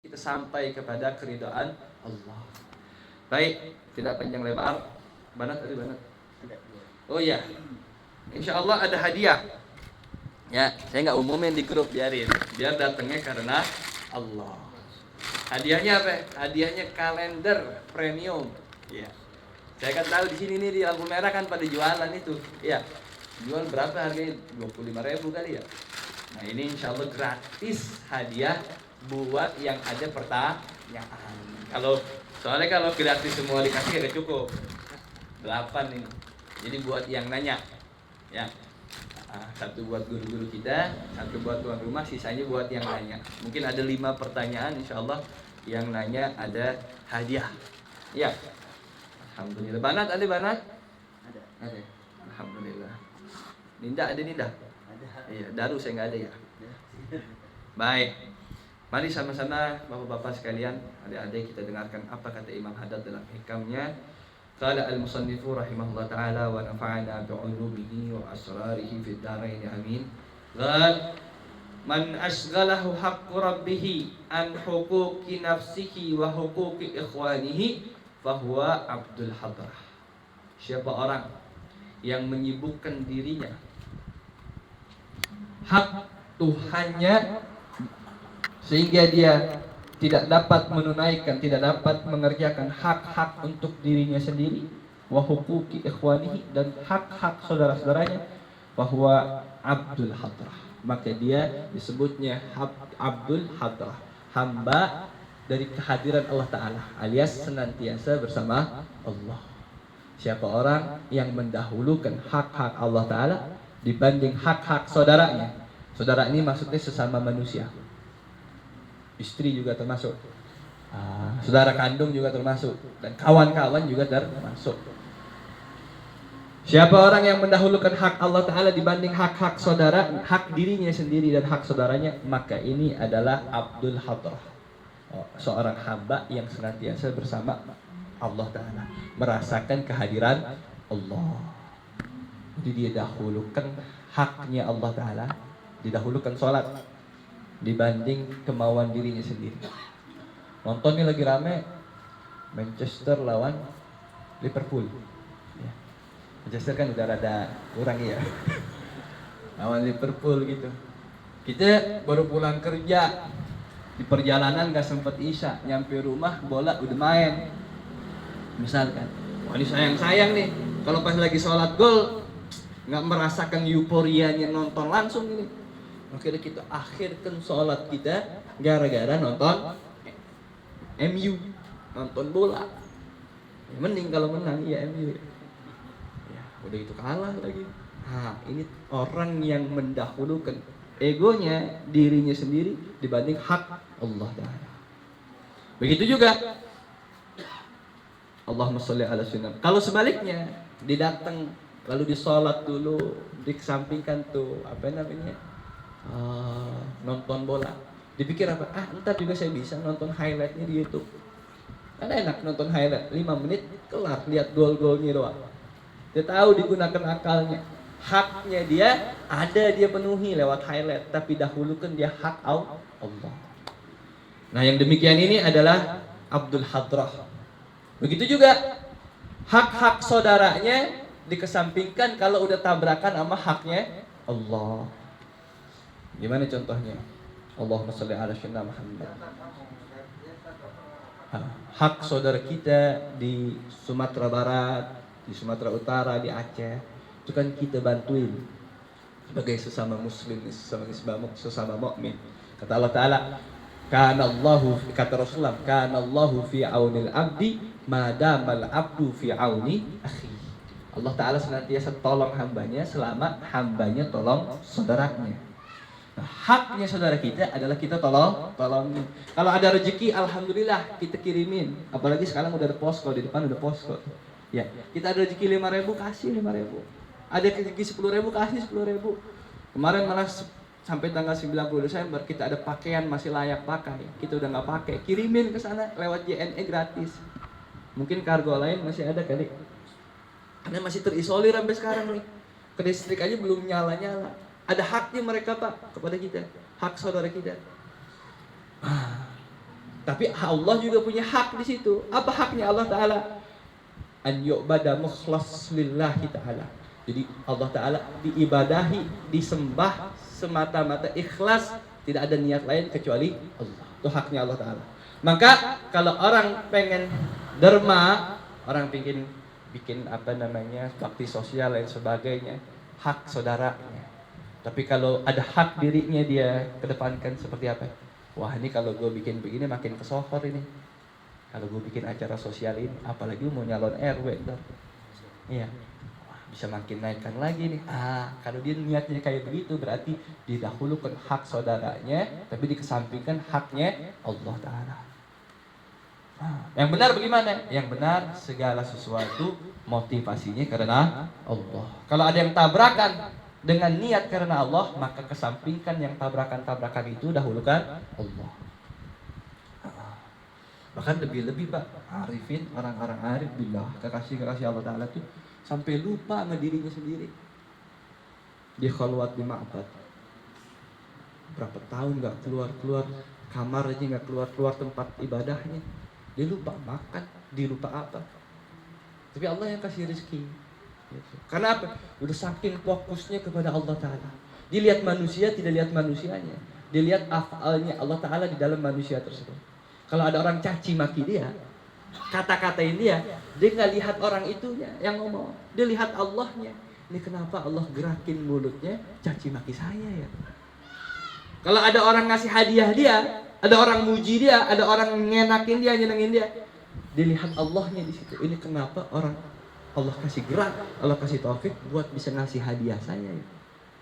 kita sampai kepada keridhaan Allah. Baik, tidak panjang lebar. Banat tadi banat. Oh iya, insya Allah ada hadiah. Ya, saya nggak umumin di grup, biarin. Biar datangnya karena Allah. Hadiahnya apa? Hadiahnya kalender premium. Ya. Saya kan tahu di sini nih di lampu merah kan pada jualan itu. Ya. Jual berapa harganya? 25.000 kali ya. Nah, ini insya Allah gratis hadiah buat yang ada pertanyaan. Soalnya kalau gratis semua dikasih gak cukup. 8 ini. Jadi buat yang nanya. Ya. Satu buat guru-guru kita, satu buat tuan rumah, sisanya buat yang nanya. Mungkin ada 5 pertanyaan, insya Allah yang nanya ada hadiah. Ya, alhamdulillah. Banat ada banat? Ada. Alhamdulillah. Ninda ada Ninda? Ada. Iya, Daru saya nggak ada ya. Baik, mari sama-sama bapak-bapak sekalian, adik-adik kita dengarkan apa kata Imam Haddad dalam hikamnya. Qala al-musannifu rahimahullah ta'ala wa nafa'ana bi'ulumihi wa asrarihi fid dharain amin. Qala man asghalahu haqqu rabbih an huquqi nafsihi wa huquqi ikhwanihi fahuwa abdul hadrah. Siapa orang yang menyibukkan dirinya hak Tuhannya sehingga dia tidak dapat menunaikan, tidak dapat mengerjakan hak-hak untuk dirinya sendiri, wa huquqi ikhwanihi, dan hak-hak saudara-saudaranya, bahwa abdul hadrah, maka dia disebutnya abdul hadrah, hamba dari kehadiran Allah Ta'ala, alias senantiasa bersama Allah. Siapa orang yang mendahulukan hak-hak Allah Ta'ala dibanding hak-hak saudaranya. Saudara ini maksudnya sesama manusia, istri juga termasuk, saudara kandung juga termasuk, dan kawan-kawan juga termasuk. Siapa orang yang mendahulukan hak Allah Ta'ala dibanding hak-hak saudara, hak dirinya sendiri dan hak saudaranya, maka ini adalah abdul hadrah, seorang hamba yang senantiasa bersama Allah Ta'ala, merasakan kehadiran Allah. Jadi dia dahulukan haknya Allah Ta'ala, didahulukan sholat dibanding kemauan dirinya sendiri. Nontonnya lagi rame, Manchester lawan Liverpool ya. Manchester kan udah rada kurang ya lawan Liverpool gitu. Kita baru pulang kerja, di perjalanan gak sempet isya, nyampe rumah bola udah main misalkan. Wah, ini sayang nih kalau pas lagi sholat gol gak merasakan euforianya nonton langsung ini. Akhirnya kita akhirkan sholat kita gara-gara nonton MU, nonton bola. Ya, mending kalau menang ya MU. Ya, udah itu kalah lagi. Nah, ini orang yang mendahulukan egonya, dirinya sendiri dibanding hak Allah Ta'ala. Begitu juga Allahumma sholli ala sayyidina. Kalau sebaliknya, didatang lalu disolat dulu, dikesampingkan tuh apa namanya, nonton bola. Dipikir apa? Ntar juga saya bisa nonton highlightnya di YouTube. Kan enak nonton highlight 5 menit kelar, lihat gol-golnya doang. Dia tahu digunakan akalnya. Haknya dia ada, dia penuhi lewat highlight, tapi dahulukan dia hak Allah. Nah, yang demikian ini adalah abdul hadrah. Begitu juga hak-hak saudaranya dikesampingkan kalau udah tabrakan sama haknya Allah. Gimana contohnya? Allahumma sholli ala sayyidina Muhammad. Hak saudara kita di Sumatera Barat, di Sumatera Utara, di Aceh, itu kan kita bantuin sebagai sesama muslim, sesama mukmin. Kata Allah Ta'ala, kata Rasulullah, kana Allahu fi aunil abdi madamal abdu fi auni akhi. Allah Ta'ala senantiasa tolong hambanya selama hambanya tolong saudaranya. Nah, haknya saudara kita adalah kita tolongin. Kalau ada rezeki, alhamdulillah kita kirimin. Apalagi sekarang udah ada posko, di depan udah posko. Ya, kita ada rezeki 5.000, kasih 5.000. Ada rezeki 10.000, kasih 10.000. Kemarin malah sampai tanggal 90 Desember kita ada pakaian masih layak pakai, kita udah nggak pakai, kirimin ke sana lewat JNE gratis. Mungkin kargo lain masih ada kali, karena masih terisolir sampai sekarang nih. Ke listrik aja belum nyala-nyala. Ada haknya mereka Pak kepada kita, hak saudara kita. Tapi Allah juga punya hak di situ. Apa haknya Allah Ta'ala? An yu'bada mukhlas lillahi ta'ala. Jadi Allah Ta'ala diibadahi, disembah semata-mata ikhlas, tidak ada niat lain kecuali Allah. Itu haknya Allah Ta'ala. Maka kalau orang pengen derma, orang pengen bikin bakti sosial dan sebagainya, hak saudaranya. Tapi kalau ada hak dirinya, dia kedepankan seperti apa? Wah, ini kalau gue bikin begini makin kesohor ini. Kalau gue bikin acara sosial ini, apalagi mau nyalon RW ntar. Iya. Wah, bisa makin naikkan lagi nih. Kalau dia niatnya kayak begitu, berarti didahulukan hak saudaranya, tapi dikesampingkan haknya Allah Ta'ala. Yang benar bagaimana? Yang benar segala sesuatu motivasinya karena Allah. Kalau ada yang tabrakan dengan niat karena Allah, maka kesampingkan yang tabrakan-tabrakan itu, dahulukan Allah. Bahkan lebih-lebih Pak, arifin, orang-orang arif billah, kekasih-kekasih Allah Ta'ala tuh sampai lupa sama dirinya sendiri. Dia khalwat di ma'bad, berapa tahun gak keluar-keluar kamar aja, gak keluar-keluar tempat ibadahnya. Dia lupa makan, dia lupa apa. Tapi Allah yang kasih rezeki. Karena apa? Udah saking fokusnya kepada Allah Ta'ala. Dia lihat manusia, tidak lihat manusianya. Dia lihat afalnya Allah Ta'ala di dalam manusia tersebut. Kalau ada orang caci maki dia, kata-katain dia nggak lihat orang itunya yang ngomong. Dia lihat Allahnya. Ini kenapa Allah gerakin mulutnya caci maki saya ya? Kalau ada orang ngasih hadiah dia, ada orang muji dia, ada orang ngenakin dia, nyenengin dia, dilihat Allahnya di situ. Ini kenapa orang Allah kasih gerak, Allah kasih taufik buat bisa ngasih hadiah saya ya,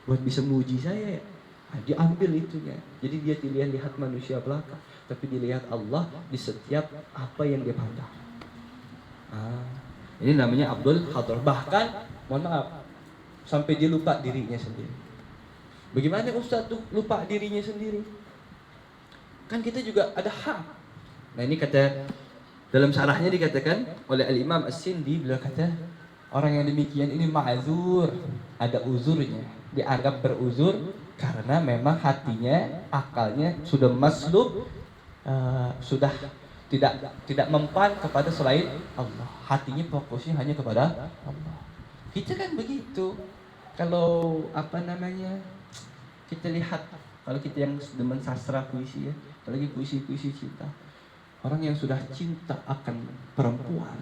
buat bisa muji saya ya. Nah, diambil itunya. Jadi dia tidak lihat manusia belaka, tapi dilihat Allah di setiap apa yang dia pandang. Ini namanya Abdul Hadrah. Bahkan, mohon maaf, sampai dia lupa dirinya sendiri. Bagaimana Ustaz tuh lupa dirinya sendiri? Kan kita juga ada hak. Nah ini kata, dalam syarahnya dikatakan oleh Al-Imam As-Sindi, beliau kata, orang yang demikian ini ma'zur, ada uzurnya, dianggap beruzur karena memang hatinya, akalnya sudah maslub, sudah tidak mempan kepada selain Allah. Hatinya fokusnya hanya kepada Allah. Kita kan begitu. Kalau kita lihat, kalau kita yang demen sastra puisi ya, apalagi puisi-puisi cinta, orang yang sudah cinta akan perempuan,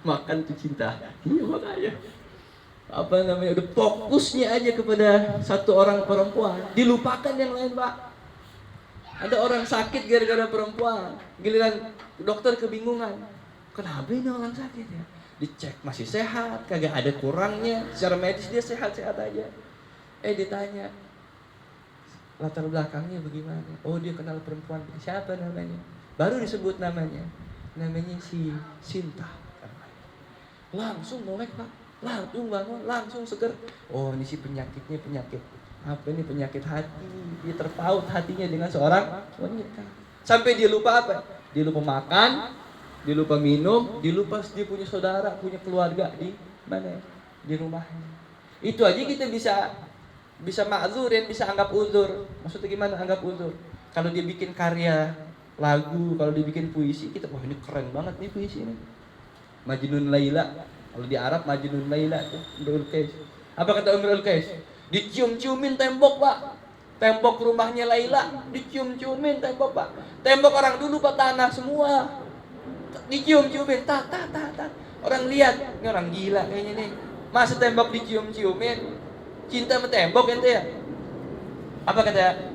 makan tuh cinta. Iya makanya udah fokusnya aja kepada satu orang perempuan, dilupakan yang lain Pak. Ada orang sakit gara-gara perempuan, giliran dokter kebingungan, kenapa ini orang sakit ya? Dicek masih sehat, kagak ada kurangnya, secara medis dia sehat-sehat aja. Ditanya latar belakangnya bagaimana? Oh dia kenal perempuan, siapa namanya? Baru disebut namanya si Sinta. Langsung melek Pak, langsung bangun, langsung seger. Oh ini si penyakitnya penyakit apa ini? Penyakit hati. Dia terpaut hatinya dengan seorang wanita. Sampai dia lupa apa? Dia lupa makan, dia lupa minum, dia lupa dia punya saudara, punya keluarga di mana? Di rumahnya. Itu aja kita bisa ma'zurin, bisa anggap uzur. Maksudnya gimana anggap uzur? Kalau dia bikin karya lagu, kalau dia bikin puisi, kita wah ini keren banget nih puisi ini. Majnun Laila. Kalau di Arab Majnun Laila tuh, Imrul Qais. Apa kata Imrul Qais? Dicium-ciumin tembok, Pak. Tembok rumahnya Laila dicium-ciumin tembok, Pak. Tembok orang dulu Pak tanah semua. Dicium-ciumin, tat. Orang lihat, ini orang gila kayaknya nih. Masa tembok dicium-ciumin? Cinta sama tembok ente ya? Apa kata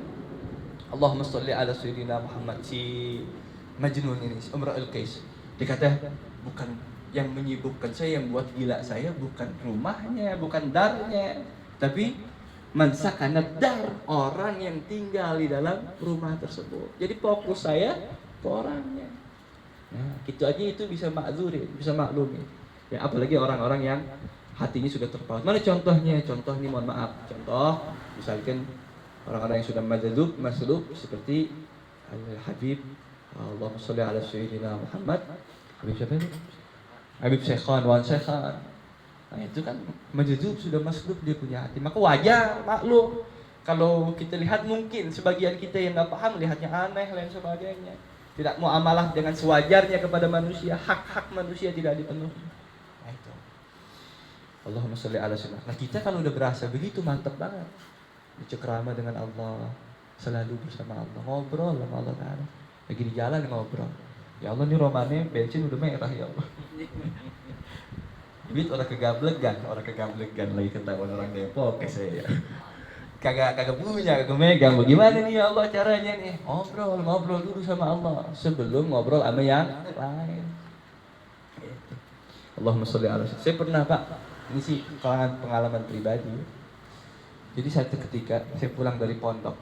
Allahumma sholli ala sayyidina Muhammad, si Majnun ini, si Imrul Qais. Dia kata, bukan yang menyibukkan saya, yang buat gila saya bukan rumahnya, bukan darnya, tapi man sakana dar, orang yang tinggal di dalam rumah tersebut. Jadi fokus saya ke orangnya. Nah, gitu aja itu bisa makzurin, bisa maklumin. Ya, apalagi orang-orang yang hatinya sudah terpaut. Mana contohnya? Contoh ini mohon maaf. Contoh, misalkan orang-orang yang sudah maslub seperti Al-Habib, Allahumma sholli ala sayyidina Muhammad. Habib siapa itu? Habib Syekhan, Wan Syekhan. Nah itu kan majzub, sudah maslub, dia punya hati. Maka wajar, maklum. Kalau kita lihat mungkin sebagian kita yang nggak paham lihatnya aneh lain sebagainya. Tidak mau amalah dengan sewajarnya kepada manusia, hak-hak manusia tidak dipenuhi. Nah itu. Allahumma sholli ala sayyidina. Nah kita kalau udah berasa begitu mantap banget. Bercekrama dengan Allah, selalu bersama Allah, ngobrol sama Allah Ta'ala. Lagi di jalan ngobrol. Ya Allah nih romane bensin udah merah ya Allah. Duit orang kegablegan lagi ketahuan orang Depok kayak saya. Kagak punya, kagak megang. Bagaimana nih ya Allah caranya nih? Ngobrol dulu sama Allah sebelum ngobrol sama yang lain. Allahumma sholli ala sayyidina. Saya pernah Pak, ini sih pengalaman pribadi. Jadi satu ketika saya pulang dari pondok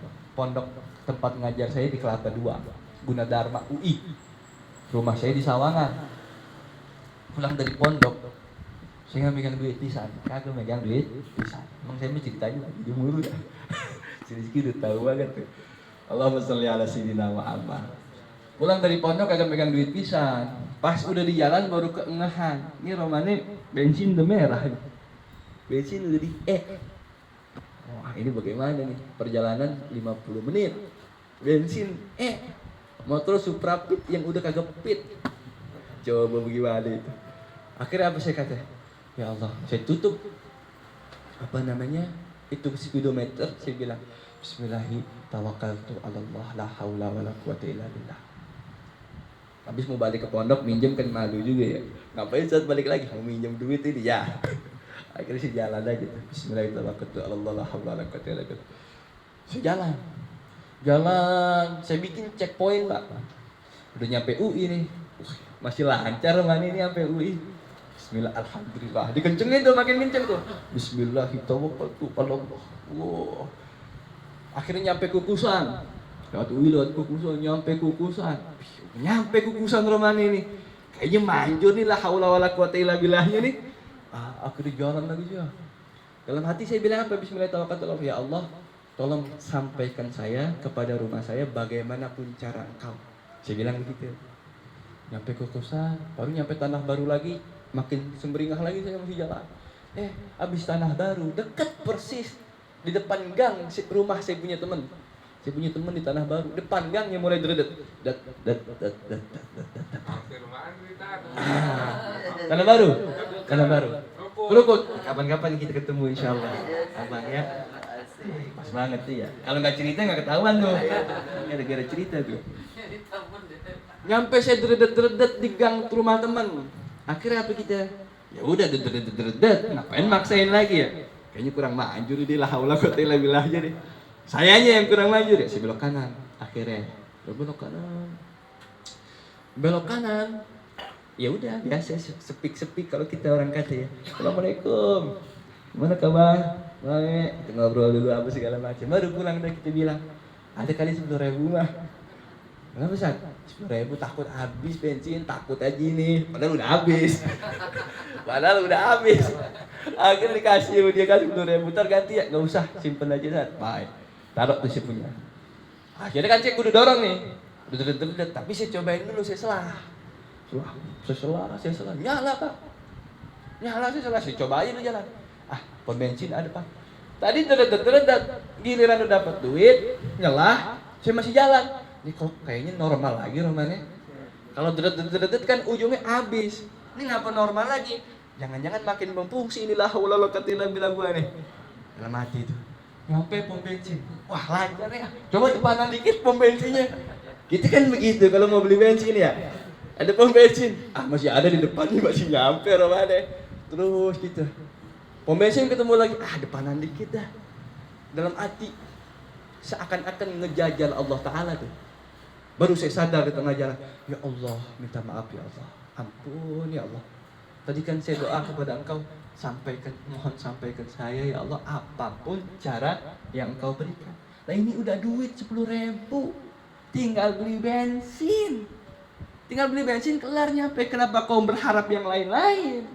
tempat ngajar saya di Kelapa II, Gunadarma UI. Rumah saya di Sawangan. Pulang dari pondok, saya nggak megang duit pisan, kagak megang duit pisan. Emang saya mau ceritanya lagi di mulu ya. Sedikit udah tahu banget tuh. Allahumma sholli ala sayyidina Muhammad. Pulang dari pondok kagak megang duit pisan. Pas udah di jalan baru keengahan. Ini romane bensin udah merah. Bensin udah di wah ini bagaimana nih? Perjalanan 50 menit. Bensin motor Supra Pit yang udah kagak pit. Coba bagaimana itu? Akhirnya apa saya kata? Ya Allah, saya tutup itu speedometer, saya bilang bismillahi tawakkaltu 'ala Allah la haula wala quwwata illa billah. Habis mau balik ke pondok minjem kan malu juga ya. Ngapain saat balik lagi mau minjem duit ini ya. Akhirnya saya jalan aja tuh. Bismillahi tawakkaltu 'ala Allah la haula wala quwwata illa billah. Saya jalan, saya bikin checkpoint Pak. Udah nyampe UI nih. Masih lancar mana ini sampai UI. Bismillah, alhamdulillah. Dikencengin tuh, makin kenceng tuh. Bismillahirrahmanirrahim. Allah. Akhirnya nyampe Kukusan. Lewat UI, lewat Kukusan, nyampe Kukusan Romani ini. Kayaknya manjur nih la haula wala quwata illa billahnya nih. Akhirnya jalan lagi aja. Dalam hati saya bilang apa? Bismillahirrahmanirrahim. Ya Allah, tolong sampaikan saya kepada rumah saya bagaimanapun cara Engkau. Saya bilang begitu. Nyampe Kukusan, baru nyampe Tanah Baru lagi. Makin semberingah lagi saya masih jalan. Abis Tanah Baru, dekat persis di depan gang rumah saya punya teman. Saya punya teman di Tanah Baru, depan gangnya mulai deredet. Tanah Baru. Kerukut. Kapan-kapan kita ketemu insyaallah. Abang ya. Pas banget tuh ya. Kalau nggak cerita nggak ketahuan tuh. Gara-gara cerita tuh. Nyampe saya deredet di gang rumah teman. Akhirnya apa kita? Ya udah dedet, ngapain maksain lagi ya? Kayaknya kurang manjur dia la haula quwata illa billah aja deh. Sayanya yang kurang manjur ya, saya belok kanan. Akhirnya belok kanan. Ya udah biasa sepik kalau kita orang kata ya. Assalamualaikum. Gimana kabar? Baik. Kita ngobrol dulu apa segala macam. Baru pulang dan kita bilang, ada kali 10.000 mah. Kenapa Ustaz? 10.000 takut habis bensin, takut aja nih. Padahal udah habis. Akhirnya dikasih, dia kasih 10.000, ntar ganti ya. Gak usah, simpen aja Ustaz. Baik. Taruh tuh saya punya. Akhirnya kan saya kudu dorong nih. Tapi saya cobain dulu, saya selah. Nyala Pak. Saya coba aja dulu jalan. Pom bensin ada Pak. Tadi dedet, giliran udah dapat duit, nyelah, saya masih jalan. Ini kok kayaknya normal lagi romanya. Kalau dedet kan ujungnya habis. Ini ngapa normal lagi? Jangan-jangan makin berfungsi inilah haula wala quwata illa billah gua nih. Dalam hati itu. Nyampe pom bensin. Wah, lancar ya. Coba depanan dikit pom bensinnya. Kita kan begitu kalau mau beli bensin ya. Ada pom bensin. Masih ada di depan nih, masih nyampe romanya. Terus gitu. Pom bensin ketemu lagi. Depanan dikit dah. Dalam hati seakan-akan ngejajal Allah Ta'ala tuh. Baru saya sadar di tengah jalan, ya Allah, minta maaf ya Allah, ampun ya Allah. Tadi kan saya doa kepada Engkau, mohon sampaikan saya ya Allah, apapun cara yang Engkau berikan. Nah ini udah duit 10.000, tinggal beli bensin, kelar nyampe. Kenapa kau berharap yang lain-lain?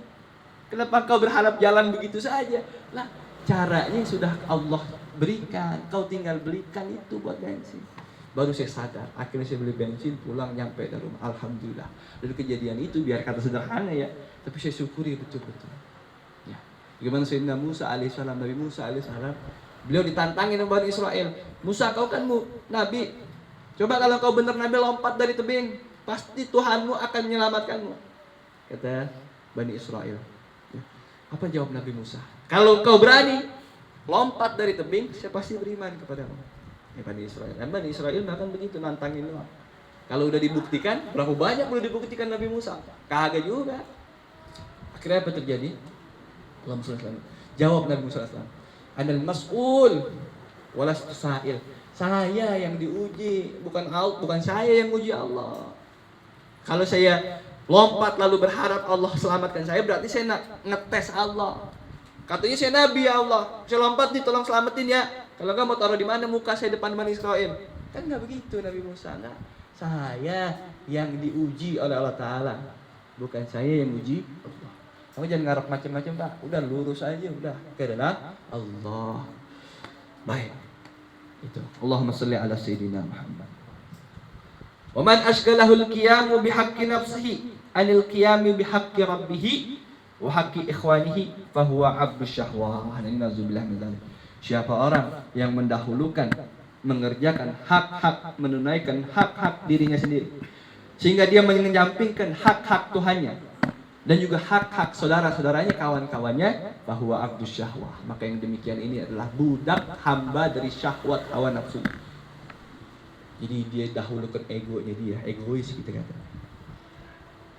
Kenapa kau berharap jalan begitu saja? Lah, caranya sudah Allah berikan, kau tinggal belikan itu buat bensin. Baru saya sadar, akhirnya saya beli bensin, pulang nyampe dari rumah, alhamdulillah. Dari kejadian itu biar kata sederhana ya, tapi saya syukuri betul-betul. Ya. Bagaimana Sayyidina Musa alaihissalam, Nabi Musa alaihissalam Beliau ditantangin oleh Bani Israel. Musa, kau kan nabi. Coba kalau kau benar nabi, lompat dari tebing. Pasti Tuhanmu akan menyelamatkanmu. Kata Bani Israel. Apa jawab Nabi Musa? Kalau kau berani lompat dari tebing, saya pasti beriman kepadamu. Bani Israel. Dan Bani Israel bahkan begitu, nantangin doang. Kalau udah dibuktikan, berapa banyak udah dibuktikan Nabi Musa? Kagak juga. Akhirnya apa terjadi? Allahumma shalli alaihi wasallam. Jawab Nabi Musa SAW. Anal mas'ul walas sa'il. Saya yang diuji, bukan saya yang uji Allah. Kalau saya lompat lalu berharap Allah selamatkan saya, berarti saya ngetes Allah. Katanya saya nabi ya Allah, saya lompat nih, tolong selamatin ya. Kalau enggak mau taruh di mana muka saya depan Bani Israel? Kan enggak begitu Nabi Musa, enggak. Saya yang diuji oleh Allah Ta'ala, bukan saya yang uji Allah. Kamu jangan ngarep macam-macam, Pak. Udah lurus aja, udah. Karena Allah. Baik. Itu. Allahumma shalli ala sayyidina Muhammad. Wa man ashghalahu al-qiyamu bihaqqi nafsihi anil qiyami bihaqqi rabbih wa haqqi ikhwanihi fa huwa 'abdu syahwah. Nazubillah min dzalik. Siapa orang yang mendahulukan mengerjakan hak-hak, menunaikan hak-hak dirinya sendiri, sehingga dia menyampingkan hak-hak Tuhannya dan juga hak-hak saudara-saudaranya, kawan-kawannya, bahwa abdus syahwah, maka yang demikian ini adalah budak hamba dari syahwat hawa nafsu. Jadi dia dahulukan egonya dia, egois kita kata.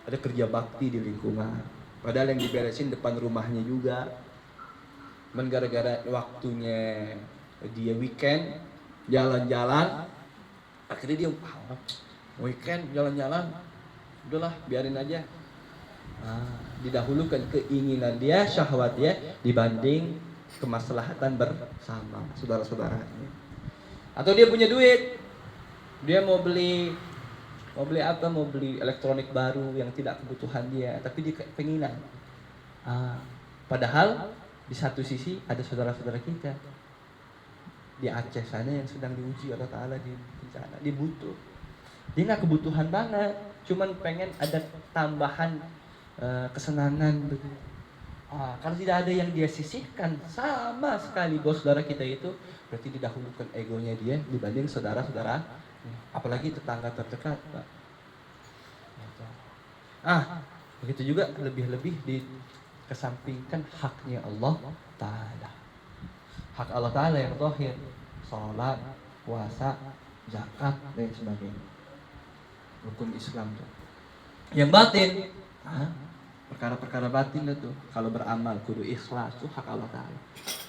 Ada kerja bakti di lingkungan, padahal yang diberesin depan rumahnya juga. Gara-gara waktunya dia weekend jalan-jalan, akhirnya dia weekend jalan-jalan, udahlah biarin aja. Didahulukan keinginan dia, syahwat dia dibanding kemaslahatan bersama saudara-saudaranya. Atau dia punya duit, dia mau beli apa? Mau beli elektronik baru yang tidak kebutuhan dia, tapi dia keinginan. Padahal di satu sisi ada saudara-saudara kita di Aceh sana yang sedang diuji Allah Ta'ala di bencana, dia butuh. Dia nggak kebutuhan banget, cuman pengen ada tambahan kesenangan begitu. Kalau tidak ada yang dia sisihkan sama sekali bos saudara kita itu, berarti didahulukan egonya dia dibanding saudara-saudara, apalagi tetangga terdekat, Pak. Begitu juga lebih-lebih dikesampingkan haknya Allah Ta'ala. Hak Allah Ta'ala yang zahir, salat, puasa, zakat, dan sebagainya. Rukun Islam tuh. Yang batin, perkara-perkara batin itu, kalau beramal kudu ikhlas, itu hak Allah Ta'ala.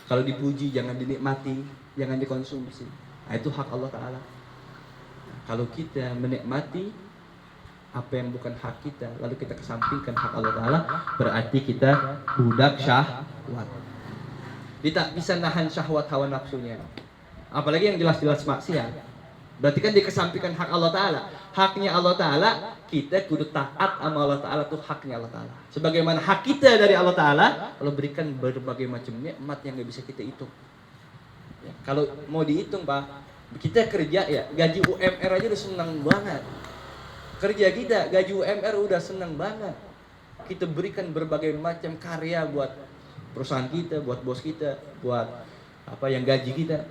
Kalau dipuji jangan dinikmati, jangan dikonsumsi. Itu hak Allah Ta'ala. Kalau kita menikmati apa yang bukan hak kita, lalu kita kesampingkan hak Allah Ta'ala, berarti kita budak syahwat. Dia tak bisa nahan syahwat hawa nafsunya. Apalagi yang jelas-jelas maksiat. Berarti kan dikesampingkan hak Allah Ta'ala. Haknya Allah Ta'ala, kita kudu taat sama Allah Ta'ala, itu haknya Allah Ta'ala. Sebagaimana hak kita dari Allah Ta'ala, Allah berikan berbagai macam nikmat yang gak bisa kita hitung. Ya, kalau mau dihitung, Pak, kita kerja ya, gaji UMR aja udah senang banget. Kerja kita, gaji UMR udah senang banget. Kita berikan berbagai macam karya buat perusahaan kita, buat bos kita, buat apa yang gaji kita.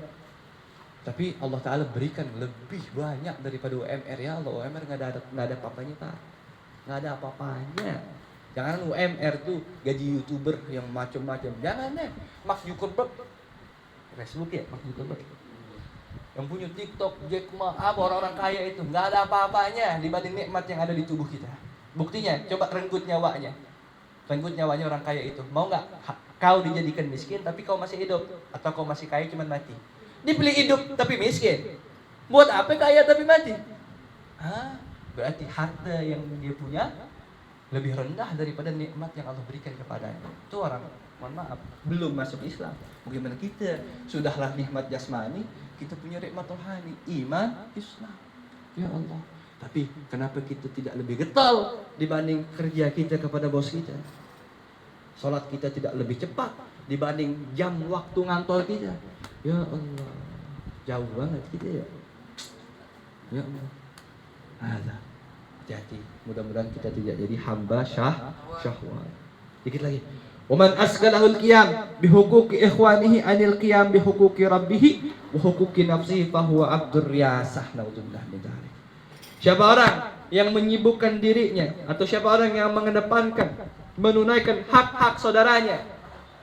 Tapi Allah Ta'ala berikan lebih banyak daripada UMR. Ya Allah, UMR nggak ada apa-apanya, Pak. Nggak ada apa-apanya. Jangan UMR tuh gaji YouTuber yang macam-macam. Jangan deh. Mark Zuckerberg, Facebook ya, Mark Zuckerberg, yang punya TikTok, Jack Ma, orang-orang kaya itu nggak ada apa-apanya dibanding nikmat yang ada di tubuh kita. Buktinya, coba renggut nyawanya. Renggut nyawanya orang kaya itu. Mau nggak kau dijadikan miskin tapi kau masih hidup, atau kau masih kaya cuman mati? Dipilih hidup tapi miskin. Buat apa kaya tapi mati? Berarti harta yang dia punya lebih rendah daripada nikmat yang Allah berikan kepadanya. Itu orang, mohon maaf, belum masuk Islam. Bagaimana kita sudahlah nikmat jasmani, kita punya nikmat rohani, iman, Islam. Ya Allah. Tapi kenapa kita tidak lebih getol dibanding kerja kita kepada bos kita? Salat kita tidak lebih cepat dibanding jam waktu ngantol kita. Ya Allah, jauh banget kita ya. Ya Allah. Hati-hati. Mudah-mudahan kita tidak jadi hamba syahwat. Dikit lagi. Waman asgalahul qiyam bihuquqi ikhwanihi anil qiyam bihuquqi rabbih wa huquqi nafsihi fahuwa abdur riyasah. Naudzubillah min dzalik. Siapa orang yang menyibukkan dirinya atau siapa orang yang mengedepankan menunaikan hak-hak saudaranya,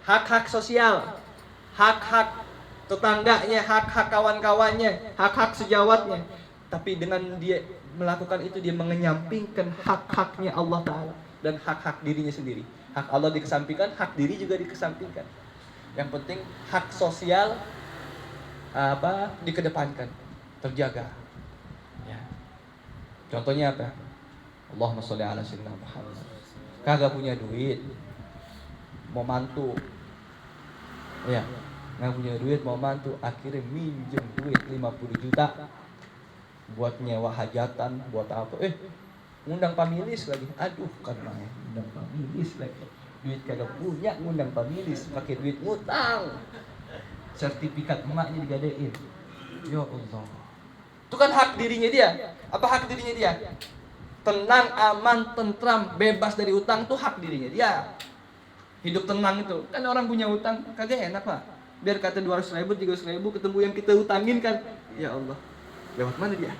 hak-hak sosial, hak-hak tetangganya, hak-hak kawan-kawannya, hak-hak sejawatnya, tapi dengan dia melakukan itu dia mengenyampingkan hak-haknya Allah Ta'ala dan hak-hak dirinya sendiri. Hak Allah dikesampingkan, hak diri juga dikesampingkan. Yang penting hak sosial dikedepankan, terjaga. Ya. Contohnya apa? Allahumma sholli ala sayyidina Muhammad. Kagak punya duit, mau mantu. Ya, nggak punya duit mau mantu, akhirnya minjem duit 50 juta buat nyewa hajatan, buat apa? Ngundang pamilis lagi. Aduh, kan main ngundang pamilis lagi. Duit kagak punya, ngundang pamilis, pakai duit ngutang. Sertifikat emaknya digadein. Ya Allah. Itu kan hak dirinya dia. Apa hak dirinya dia? Tenang, aman, tentram, bebas dari utang, itu hak dirinya dia. Hidup tenang itu. Kan orang punya utang kagak enak, Pak. Biar kata 200.000, 300.000 ketemu yang kita utangin kan. Ya Allah. Lewat mana dia?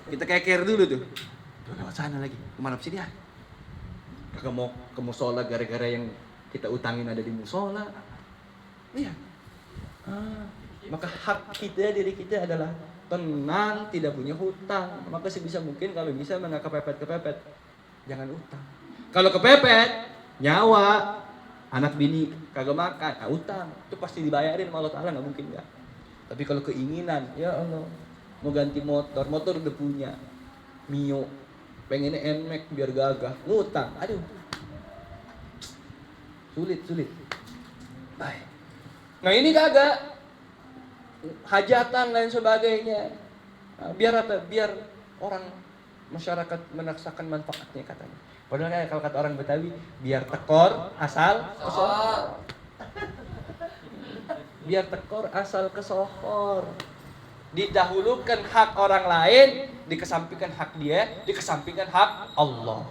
Kita keker dulu tuh. Lewat sana lagi. Kemana sih dia? Kagak mau ke musola gara-gara yang kita utangin ada di musola. Iya. Maka hak kita, diri kita adalah tenang, tidak punya hutang. Maka sebisa mungkin kalau bisa nggak kepepet, jangan utang. Kalau kepepet, nyawa, anak bini kagak makan, utang. Itu pasti dibayarin sama Allah Ta'ala, nggak mungkin nggak. Tapi kalau keinginan, ya Allah, mau ganti motor udah punya, Mio, pengennya NMAX biar gagah, ngutang, aduh, sulit. Baik. Nah ini kagak, hajatan lain sebagainya. Nah, biar apa? Biar orang masyarakat merasakan manfaatnya katanya. Padahal kalau kata orang Betawi, biar tekor asal kesohor. Biar tekor asal kesohor. Didahulukan hak orang lain, dikesampingkan hak dia, dikesampingkan hak Allah.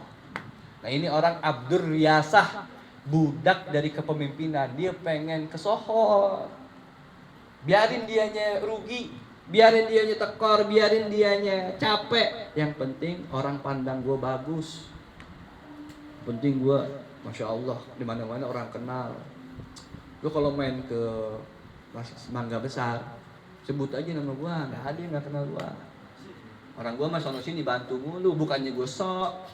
Nah ini orang abdur riyasah, budak dari kepemimpinan. Dia pengen kesohor. Biarin dianya rugi, biarin dianya tekor, biarin dianya capek. Yang penting orang pandang gue bagus. Penting gue, Masya Allah, dimana-mana orang kenal. Lu kalau main ke Mangga Besar, sebut aja nama gue, nggak ada yang nggak kenal gue. Orang gue mah sono sini bantu mulu, bukannya gue sok.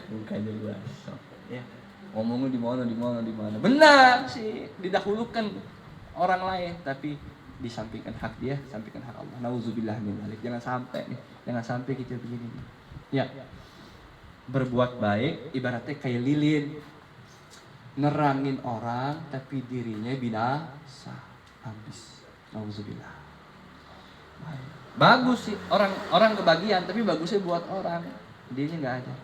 Bukannya gue sok. Ya. Ngomongnya di mana. Benar sih, didahulukan orang lain, tapi disampingkan hak dia, sampingkan hak Allah. Nauzubillah min dzalik. Jangan sampai kita begini. Ya. Berbuat baik ibaratnya kayak lilin. Nerangin orang tapi dirinya binasa, habis. Nauzubillah. Bagus sih orang kebagian, tapi bagusnya buat orang. Dianya enggak ada.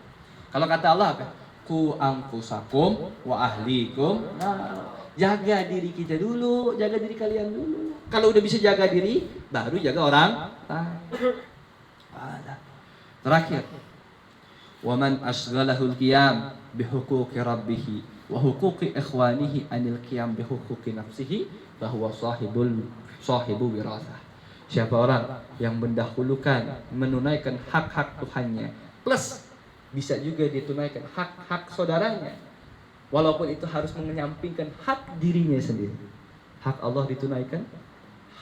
Kalau kata Allah apa? Ku anfusakum wa ahlikum. Nah, jaga diri kita dulu, jaga diri kalian dulu. Kalau udah bisa jaga diri, baru jaga orang. Terakhir, waman asghalahul qiyam bihuquqi rabbih wa huquqi ikhwanihi anil qiyam bihuquqi nafsihi fahuwa sahibu wirasah. Siapa orang yang mendahulukan menunaikan hak-hak Tuhannya, plus bisa juga ditunaikan hak-hak saudaranya, walaupun itu harus menyampingkan hak dirinya sendiri. Hak Allah ditunaikan,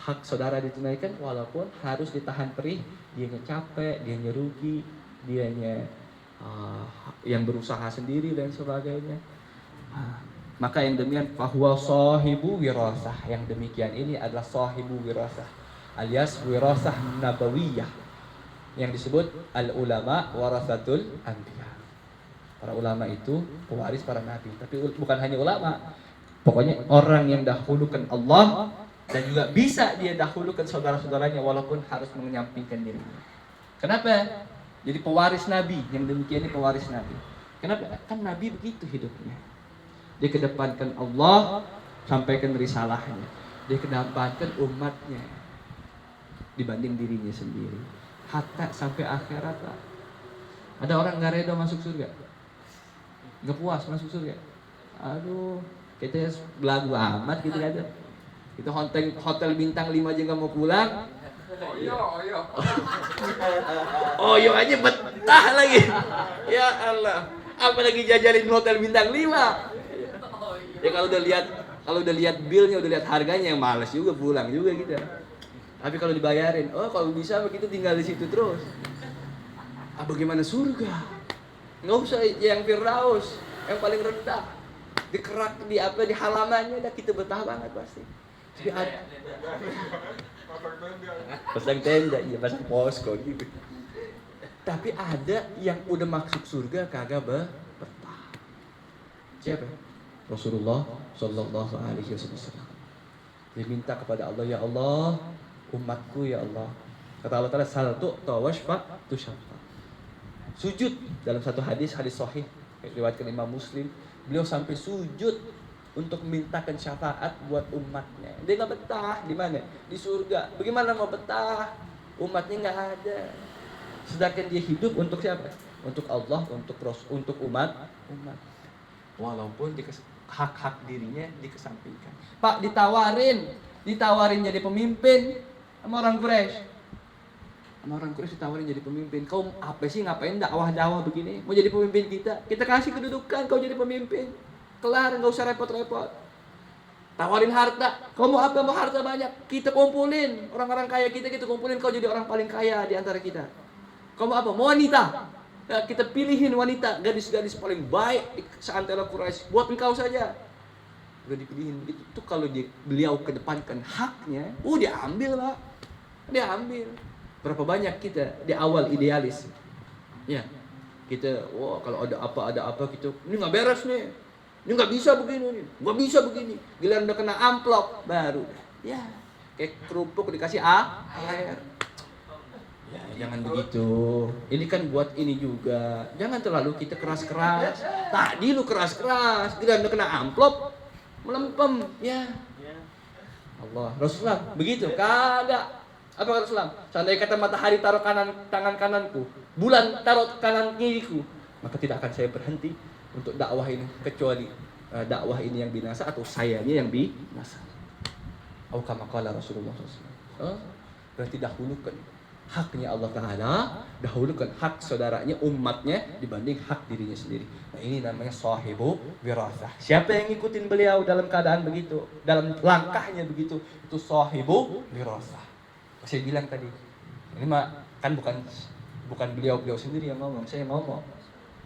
hak saudara ditunaikan, walaupun harus ditahan perih, dianya capek, dianya rugi, dianya yang berusaha sendiri dan sebagainya. Maka yang demikian fahuwa sahibu wirasah, yang demikian ini adalah sahibu wirasah, alias wirasah nabawiyah, yang disebut al-ulama warasatul anbiya. Para ulama itu pewaris para nabi, tapi bukan hanya ulama, pokoknya orang yang dahulukan Allah dan juga bisa dia dahulukan saudara-saudaranya walaupun harus menyampingkan dirinya. Kenapa? Jadi pewaris nabi, yang demikian ini pewaris nabi. Kenapa? Kan nabi begitu hidupnya. Dia kedepankan Allah, sampaikan risalahnya. Dia kedepankan umatnya dibanding dirinya sendiri. Hatta sampai akhirat lah. Ada orang nggak reda masuk surga, nggak puas masuk surga. Aduh, kita belagu amat gitu kan. Itu hotel bintang 5 aja nggak mau pulang. Oyo aja betah lagi. Ya Allah. Apalagi jajalin hotel bintang 5. Ya kalau udah lihat bilnya, udah lihat harganya, yang males juga pulang juga gitu. Tapi kalau dibayarin, oh kalau bisa begitu tinggal di situ terus. Bagaimana surga? Nggak usah yang Firdaus, yang paling rendah. Dikerak di halamannya, dah kita betah banget pasti. Pasang tenda, iya pasang posko gitu. Tapi ada yang udah masuk surga kagak betah. Siapa? Rasulullah Shallallahu Alaihi Wasallam. Dia minta kepada Allah, ya Allah, umatku ya Allah. Kata Allah Taala, saltu tawashfa tushafa. Sujud dalam satu hadis sahih riwayatkan Imam Muslim, beliau sampai sujud untuk mintakan syafaat buat umatnya. Dia nggak betah di mana? Di surga. Bagaimana mau betah? Umatnya nggak ada. Sedangkan dia hidup untuk siapa? Untuk Allah, untuk umat. Walaupun hak-hak dirinya dikesampingkan. Pak, ditawarin jadi pemimpin sama orang Quraisy. Sama orang Quraisy ditawarin jadi pemimpin. Kau apa sih, ngapain dakwah begini? Mau jadi pemimpin kita? Kita kasih kedudukan, kau jadi pemimpin. Kelar, nggak usah repot-repot. Tawarin harta. Kau mau apa? Mau harta banyak. Kita kumpulin. Orang-orang kaya kita kumpulin. Kau jadi orang paling kaya di antara kita. Kau mau apa? Mau wanita. Ya, kita pilihin wanita, gadis-gadis paling baik di seantero Quraisy. Buat engkau saja. Udah dipilihin begitu. Itu kalau beliau kedepankan haknya, dia ambil Pak. Dia ambil. Berapa banyak kita di awal idealis. Ya. Kita, kalau ada apa gitu. Ini nggak beres nih. Ini nggak bisa begini nih. Nggak bisa begini. Giliran udah kena amplop baru. Ya. Kayak kerupuk dikasih air. Ya, jangan begitu. Ini kan buat ini juga. Jangan terlalu kita keras-keras. Tadi lu keras-keras, giliran udah kena amplop melempem. Ya. Allah, Rasulullah begitu? Kagak. Apa kata Rasulullah? Seandainya kata matahari taruh tangan kananku, bulan taruh kanan kiriku, maka tidak akan saya berhenti untuk dakwah ini, kecuali dakwah ini yang binasa atau sayanya yang binasa. Atau kama qala Rasulullah SAW. Berarti dahulukan haknya Allah Ta'ala, dahulukan hak saudaranya, umatnya dibanding hak dirinya sendiri. Nah, ini namanya sahibu wirasah. Siapa yang ngikutin beliau dalam keadaan begitu, dalam langkahnya begitu, itu sahibu wirasah. Saya bilang tadi, ini mah kan bukan beliau sendiri yang ngomong, saya ngomong.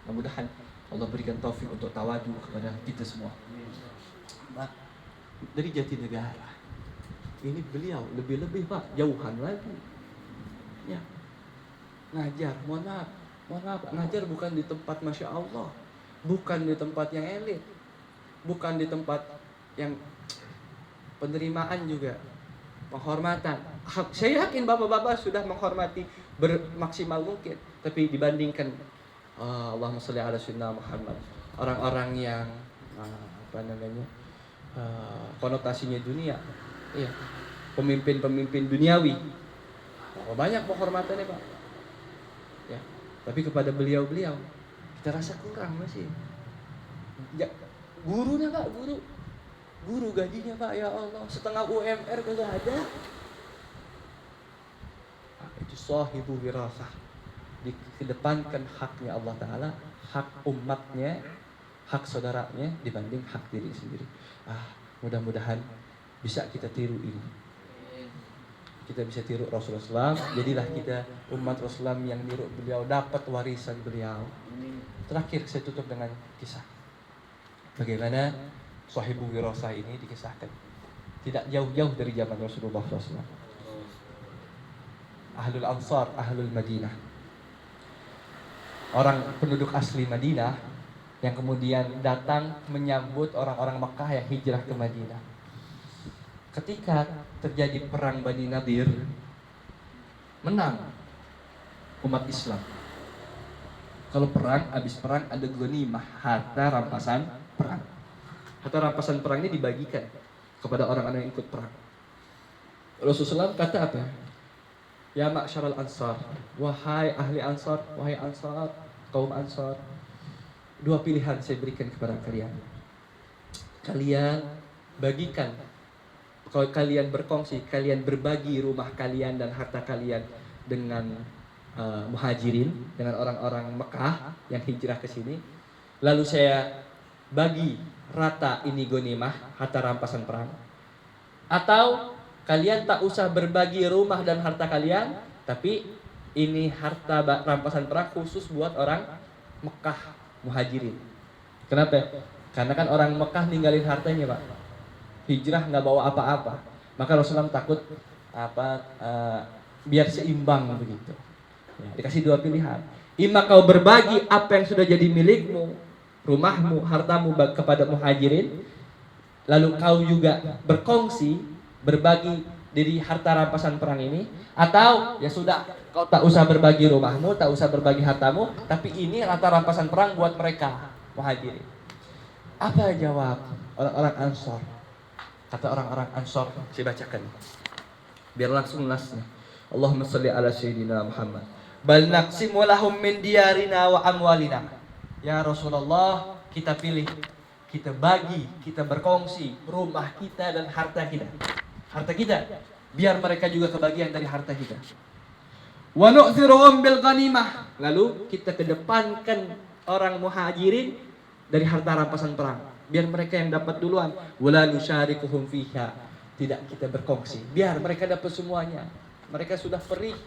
Mudah-mudahan Allah berikan taufik untuk tawadu kepada kita semua. Nah, dari Jatinegara ini beliau lebih Pak, jauhan lagi. Ya, ngajar, mohon maaf, ngajar bukan di tempat Masya Allah, bukan di tempat yang elit, bukan di tempat yang penerimaan juga, penghormatan. Saya yakin bapak-bapak sudah menghormati bermaksimal mungkin, tapi dibandingkan Allahumma sholli ala sayyidina Muhammad, orang-orang yang konotasinya dunia, ya, pemimpin duniawi, banyak penghormatannya Pak. Ya, tapi kepada beliau kita rasa kurang masih. Ya, gurunya Pak, guru gajinya Pak, ya Allah, setengah UMR kagak ada. Itu sahibu wirasah, dikedepankan haknya Allah Ta'ala, hak umatnya, hak saudaranya dibanding hak diri sendiri. Mudah-mudahan bisa kita tiru ini. Kita bisa tiru Rasulullah SAW. Jadilah kita umat Rasulullah yang niru beliau, dapat warisan beliau. Terakhir saya tutup dengan kisah bagaimana sahibu wirasah ini dikisahkan. Tidak jauh-jauh dari zaman Rasulullah SAW. Ahlul Ansar, Ahlul Madinah, orang penduduk asli Madinah yang kemudian datang menyambut orang-orang Makkah yang hijrah ke Madinah. Ketika terjadi perang Bani Nadir, menang umat Islam. Kalau perang, habis perang ada ghanimah, harta rampasan perang. Harta rampasan perang ini dibagikan kepada orang-orang yang ikut perang. Rasulullah kata apa? Ya ma'syaral ansar, wahai ahli ansar, wahai ansar, kaum ansar, dua pilihan saya berikan kepada kalian. kalian bagikan, kalau kalian berkongsi, kalian berbagi rumah kalian dan harta kalian dengan muhajirin, dengan orang-orang Mekah yang hijrah ke sini. Lalu saya bagi rata ini ghanimah, harta rampasan perang. Atau kalian tak usah berbagi rumah dan harta kalian, tapi ini harta rampasan perang khusus buat orang Mekah muhajirin. Kenapa? Karena kan orang Mekah ninggalin hartanya, Pak. Hijrah nggak bawa apa-apa. Maka Rasulullah takut biar seimbang begitu. Ya, dikasih dua pilihan. Ima kau berbagi apa yang sudah jadi milikmu, rumahmu, hartamu kepada muhajirin, lalu kau juga berkongsi, berbagi dari harta rampasan perang ini, atau ya sudah, kau tak usah berbagi rumahmu, tak usah berbagi hartamu, tapi ini harta rampasan perang buat mereka muhajirin. Apa jawab orang-orang Ansor? Kata orang-orang Ansor, saya bacakan biar langsung nasnya. Allahumma shalli ala sayyidina Muhammad. Bal naqsimu lahum min diyarina wa amwalina. Ya Rasulullah, kita pilih, kita bagi, kita berkongsi rumah kita dan harta kita. Harta kita, biar mereka juga kebagian dari harta kita. Wa nu'thiruhum bil ghanimah. Lalu kita kedepankan orang muhajirin dari harta rampasan perang, biar mereka yang dapat duluan. Wala nusyarikuhum fiha. Tidak kita berkongsi, biar mereka dapat semuanya. Mereka sudah perih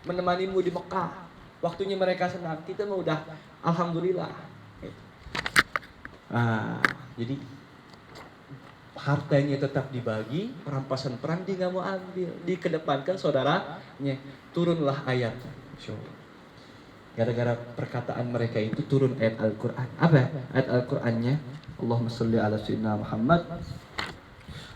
menemanimu di Mekah, waktunya mereka senang, kita mah udah alhamdulillah. Jadi hartanya tetap dibagi, rampasan perang dia nggak mau ambil, dikedepankan saudaranya. Turunlah ayat, gara-gara perkataan mereka itu turun ayat Al-Quran. Apa ayat Al-Qurannya? Allahumma shalli ala sayyidina Muhammad.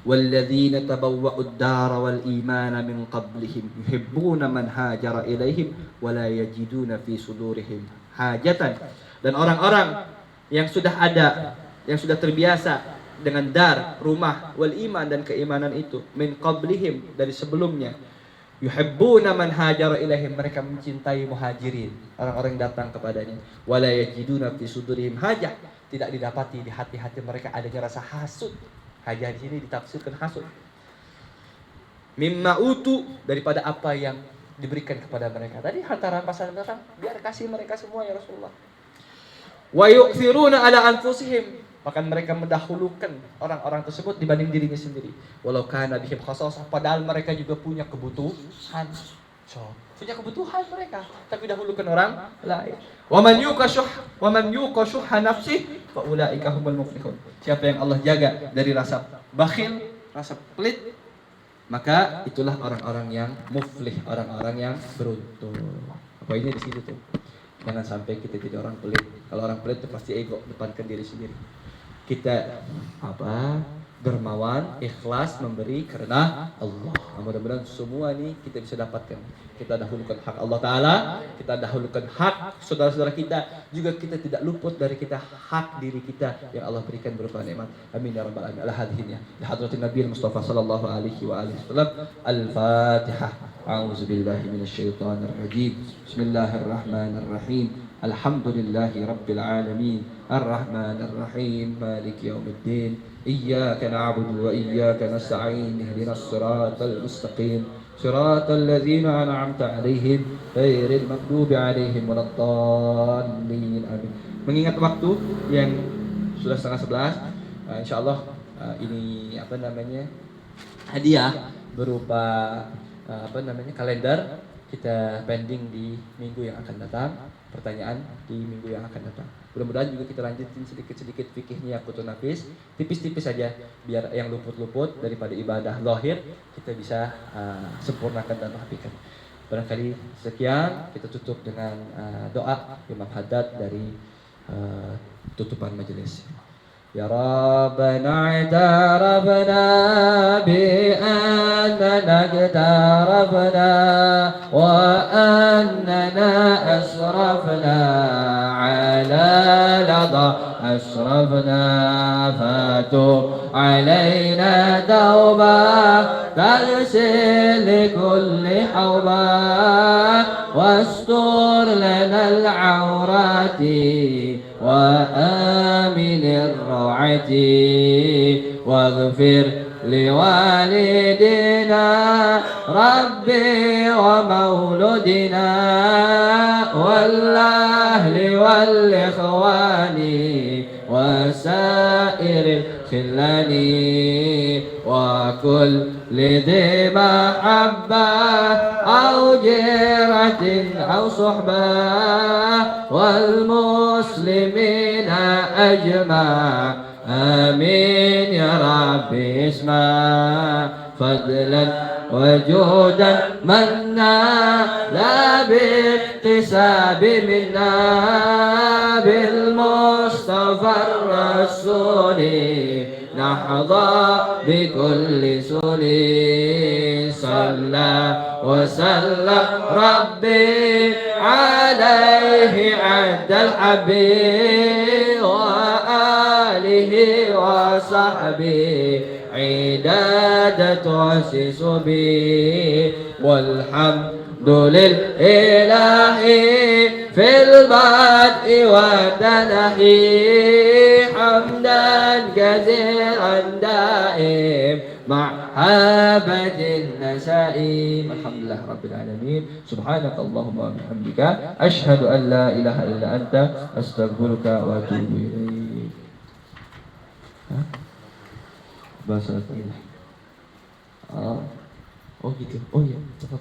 وَالَّذِينَ تَبَوَّأُوا الدَّارَ وَالْإِيمَانَ مِنْ قَبْلِهِمْ يُحِبُّونَ مَنْ هَاجَرَ إِلَيْهِمْ وَلَا يَجِدُونَ فِي صُدُورِهِمْ حَاجَةً. Dan orang-orang yang sudah ada, yang sudah terbiasa dengan dar, rumah, wal iman dan keimanan itu, min qablihim, dari sebelumnya, yuhibbuna man hajara ilaihim, mereka mencintai muhajirin, orang-orang yang datang kepadanya, wala yajiduna fi sudurihim hajah, tidak didapati di hati-hati mereka adanya rasa hasud. Hajah di sini ditafsirkan hasud. Mimma utu, daripada apa yang diberikan kepada mereka. Tadi harta rampasan mereka, biar kasih mereka semua ya Rasulullah. Wa yu'thiruna ala anfusihim, bahkan mereka mendahulukan orang-orang tersebut dibanding dirinya sendiri. Walau kana bihim khasasah, padahal mereka juga punya kebutuhan. Punya kebutuhan mereka, tapi dahulukan orang lain. Wa man yuqa syuhha nafsihi fa ulaika humul muflihun. Siapa yang Allah jaga dari rasa bakhil, rasa pelit, maka itulah orang-orang yang muflih, orang-orang yang beruntung. Apa ini di situ tuh. Jangan sampai kita jadi orang pelit. Kalau orang pelit itu pasti ego, depankan diri sendiri. Kita dermawan, ikhlas memberi karena Allah. Mudah-mudahan semua ini kita bisa dapatkan. Kita dahulukan hak Allah Ta'ala, kita dahulukan hak saudara-saudara kita, juga kita tidak luput dari kita hak diri kita yang Allah berikan berupa nikmat. Amin ya rabbal alamin. Al-hadhinya li hadratin Nabi Mustafa sallallahu alaihi wa alihi wasallam. Al-Fatihah. A'udzu billahi minasyaitonir rajim. Bismillahirrahmanirrahim. Alhamdulillahi rabbil alamin. Ar-Rahmanir Rahim. Maliki yaumiddin. Iyyaka na'budu wa iyyaka nasta'in. Ihdinas siratal mustaqim. Siratal ladzina an'amta 'alaihim ghairil maghdubi 'alaihim waladdallin. Amin. Mengingat waktu yang sudah 10:30, insyaallah ini hadiah berupa kalender kita pending di minggu yang akan datang, pertanyaan di minggu yang akan datang. Mudah-mudahan juga kita lanjutin sedikit-sedikit fikihnya Yaqutun Nafis, tipis-tipis saja, biar yang luput-luput daripada ibadah zahir kita bisa sempurnakan dan rapikan. Barangkali sekian, kita tutup dengan doa Imam Haddad dari tutupan majelis. Ya Rabbana i'tarafna bi annana i'tarafna wa annana asrafna ala lada asrafna fatub alaina tauba taghsil likulli hawba wastur lana al-awrati wa aminir rawati واغفر لوالدنا ربي ومولدنا والأهل والإخوان وسائر الخلان وكل ذي محبة أو جيرة أو صحبة والمسلمين أجمع آمين يا ربي اسمع فضلا وجودا منا لا باكتساب منا بالمصطفى الرسول نحظى بكل سني صلى وسلم ربي عليه عد الحبيب وآله وصحبه عداد تؤسس به والحمد لله في البدء والتنحي حمدا كثيرا دائم مع هابة النسائم الحمد لله رب العالمين سبحانك اللهم وبحمدك أشهد أن لا إله إلا أنت أستغفرك وأتوب إليك. Bahasa oh gitu. Oh iya, cepat.